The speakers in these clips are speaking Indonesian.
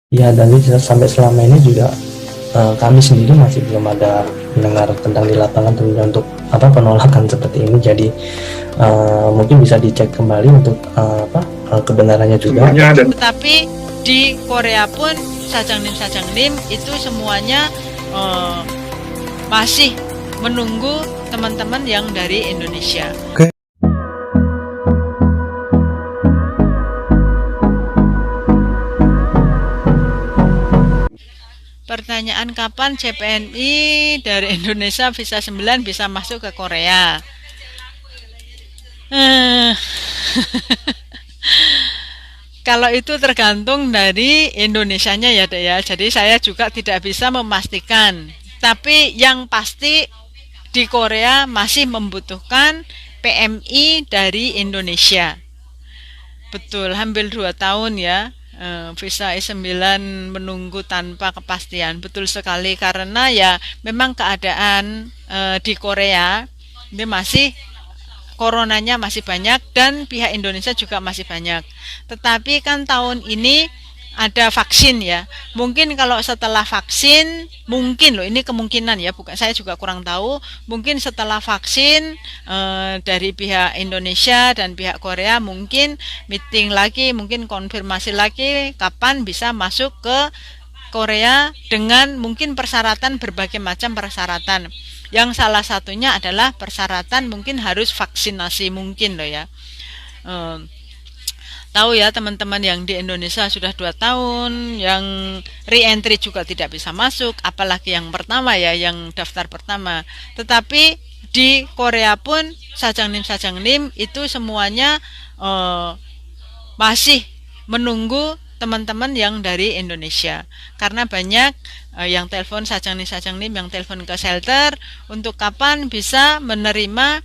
Ya, dan sampai selama ini juga kami sendiri masih belum ada mendengar tentang di lapangan tentunya untuk penolakan seperti ini. Jadi mungkin bisa dicek kembali untuk kebenarannya juga. Tetapi di Korea pun sajangnim itu semuanya masih menunggu teman-teman yang dari Indonesia. Pertanyaan kapan CPNI dari Indonesia visa 9 bisa masuk ke Korea? Kalau itu tergantung dari Indonesianya ya, Dek ya. Jadi saya juga tidak bisa memastikan. Tapi yang pasti di Korea masih membutuhkan PMI dari Indonesia. Betul, hampir 2 tahun ya. Visa I9 menunggu tanpa kepastian. Betul sekali, karena ya memang keadaan di Korea ini masih coronanya masih banyak dan pihak Indonesia juga masih banyak. Tetapi kan tahun ini ada vaksin ya. Mungkin kalau setelah vaksin, mungkin loh, ini kemungkinan ya, bukan, saya juga kurang tahu. Mungkin setelah vaksin dari pihak Indonesia dan pihak Korea mungkin meeting lagi, mungkin konfirmasi lagi kapan bisa masuk ke Korea dengan mungkin persyaratan, berbagai macam persyaratan. Yang salah satunya adalah persyaratan mungkin harus vaksinasi mungkin loh ya. Tahu ya teman-teman yang di Indonesia sudah 2 tahun, yang re-entry juga tidak bisa masuk, apalagi yang pertama ya, yang daftar pertama. Tetapi di Korea pun sajangnim itu semuanya masih menunggu teman-teman yang dari Indonesia, karena banyak yang telepon sajangnim yang telepon ke shelter untuk kapan bisa menerima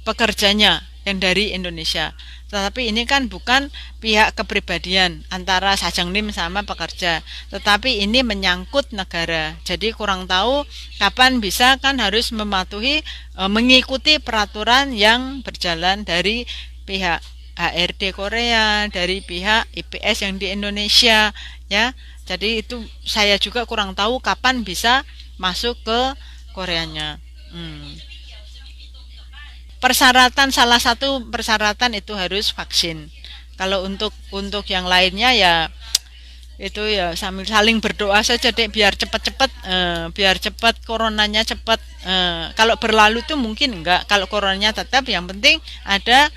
pekerjanya yang dari Indonesia. Tetapi ini kan bukan pihak kepribadian antara sajangnim sama pekerja, tetapi ini menyangkut negara. Jadi kurang tahu kapan bisa, kan harus mematuhi mengikuti peraturan yang berjalan dari pihak HRD Korea, dari pihak IPS yang di Indonesia ya. Jadi itu saya juga kurang tahu kapan bisa masuk ke Koreanya. Persyaratan, salah satu persyaratan itu harus vaksin. Kalau untuk yang lainnya ya itu ya sambil saling berdoa saja deh, biar cepat-cepat biar cepat coronanya cepat. Kalau berlalu tuh mungkin enggak, kalau coronanya tetap, yang penting ada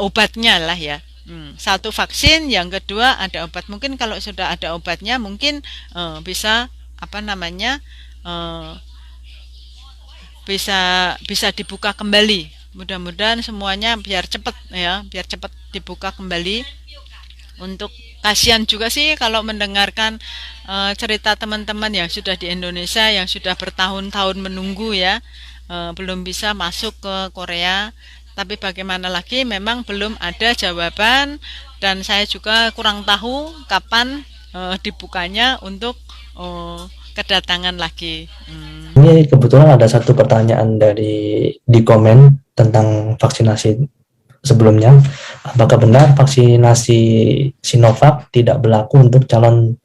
obatnya lah ya. Satu vaksin, yang kedua ada obat. Mungkin kalau sudah ada obatnya mungkin bisa bisa dibuka kembali. Mudah-mudahan semuanya biar cepat ya, biar cepat dibuka kembali. Untuk kasihan juga sih kalau mendengarkan cerita teman-teman yang sudah di Indonesia, yang sudah bertahun-tahun menunggu ya, belum bisa masuk ke Korea. Tapi bagaimana lagi, memang belum ada jawaban, dan saya juga kurang tahu kapan dibukanya untuk kedatangan lagi. Ini kebetulan ada satu pertanyaan di komen tentang vaksinasi sebelumnya. Apakah benar vaksinasi Sinovac tidak berlaku untuk calon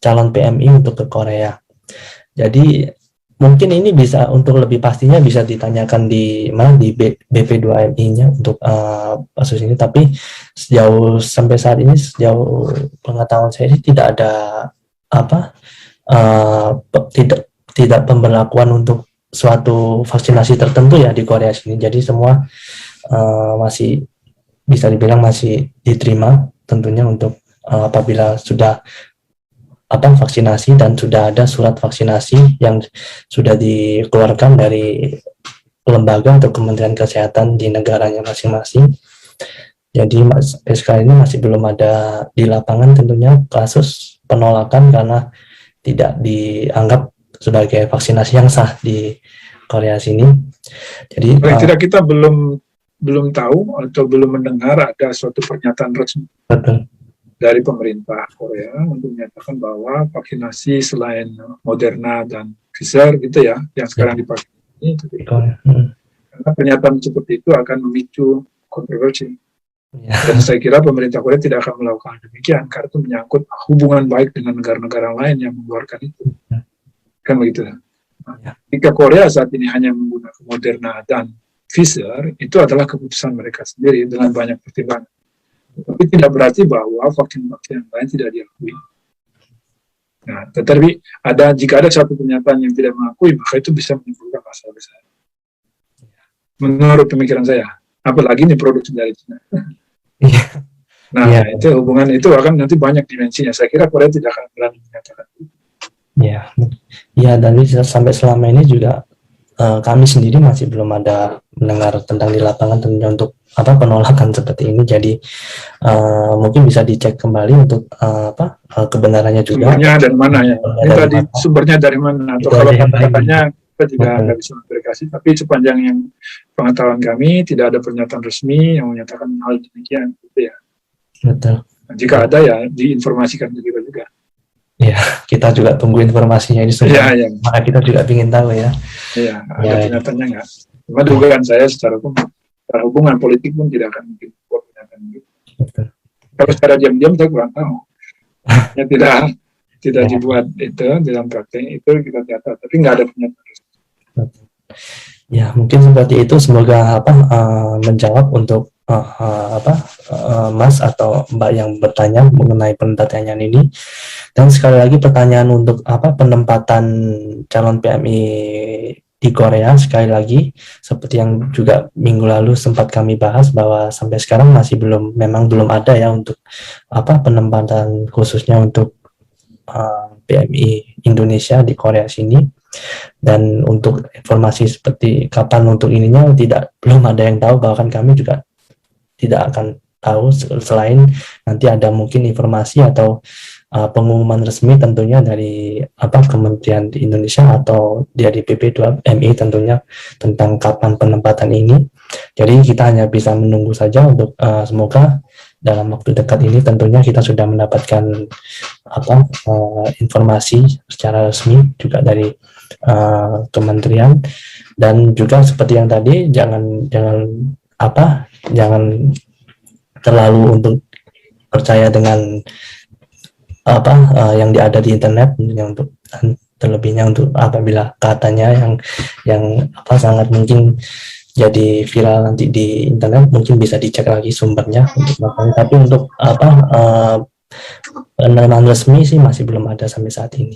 PMI untuk ke Korea? Jadi mungkin ini bisa, untuk lebih pastinya bisa ditanyakan di BP2MI-nya untuk kasus ini. Tapi sampai saat ini, sejauh pengetahuan saya sih tidak ada tidak pemberlakuan untuk suatu vaksinasi tertentu ya di Korea sini. Jadi semua masih bisa dibilang masih diterima tentunya untuk apabila sudah vaksinasi dan sudah ada surat vaksinasi yang sudah dikeluarkan dari lembaga atau Kementerian Kesehatan di negaranya masing-masing. Jadi sekarang ini masih belum ada di lapangan tentunya kasus penolakan karena tidak dianggap sebagai vaksinasi yang sah di Korea sini. Jadi tidak, kita belum tahu atau belum mendengar ada suatu pernyataan resmi dari pemerintah Korea untuk menyatakan bahwa vaksinasi selain Moderna dan Pfizer gitu ya, yang sekarang dipakai ini, karena pernyataan seperti itu akan memicu kontroversi. Ya. Dan saya kira pemerintah Korea tidak akan melakukan demikian karena itu menyangkut hubungan baik dengan negara-negara lain yang mengeluarkan itu. Kan begitu. Nah, jika Korea saat ini hanya menggunakan Moderna dan Pfizer, itu adalah keputusan mereka sendiri dengan banyak pertimbangan. Tapi tidak berarti bahwa vaksin-vaksin yang lain tidak diakui. Nah, tetapi jika ada satu pernyataan yang tidak mengakui, maka itu bisa menimbulkan masalah besar. Menurut pemikiran saya, apalagi ini produksi dari China. Nah, itu hubungan itu akan nanti banyak dimensinya. Saya kira Korea tidak akan berani menyatakan itu. Ya, dan sampai selama ini juga kami sendiri masih belum ada mendengar tentang di lapangan tentunya untuk penolakan seperti ini. Jadi mungkin bisa dicek kembali untuk kebenarannya juga. Sumbernya dari mana ya? Ini tadi sumbernya dari mana? Atau kalau kata-katanya kita juga nggak bisa verifikasi. Tapi sepanjang yang pengetahuan kami tidak ada pernyataan resmi yang menyatakan hal demikian, gitu ya. Betul. Nah, jika ada ya diinformasikan ke kita juga. Ya, kita juga tunggu informasinya ini semua. Ya. Maka kita juga ingin tahu ya. Iya, ada pernyataannya nggak? Cuma dugaan saya secara hubungan politik pun tidak akan mungkin pernyataan gitu. Kalau secara diam-diam saya kurang tahu. Ya, tidak dibuat itu dalam praktek itu kita catat, tapi nggak ada pernyataan. Ya, mungkin seperti itu. Semoga menjawab untuk Mas atau Mbak yang bertanya mengenai pertanyaan ini. Dan sekali lagi pertanyaan untuk penempatan calon PMI di Korea, sekali lagi seperti yang juga minggu lalu sempat kami bahas bahwa sampai sekarang memang belum ada ya untuk penempatan khususnya untuk PMI Indonesia di Korea sini. Dan untuk informasi seperti kapan untuk ininya belum ada yang tahu, bahkan kami juga tidak akan tahu selain nanti ada mungkin informasi atau pengumuman resmi tentunya dari Kementerian di Indonesia atau dari PP2MI tentunya tentang kapan penempatan ini. Jadi kita hanya bisa menunggu saja untuk semoga dalam waktu dekat ini tentunya kita sudah mendapatkan informasi secara resmi juga dari kementerian. Dan juga seperti yang tadi jangan terlalu untuk percaya dengan yang ada di internet, untuk terlebihnya untuk apabila katanya yang sangat mungkin jadi viral nanti di internet, mungkin bisa dicek lagi sumbernya tapi untuk penerimaan resmi sih masih belum ada sampai saat ini.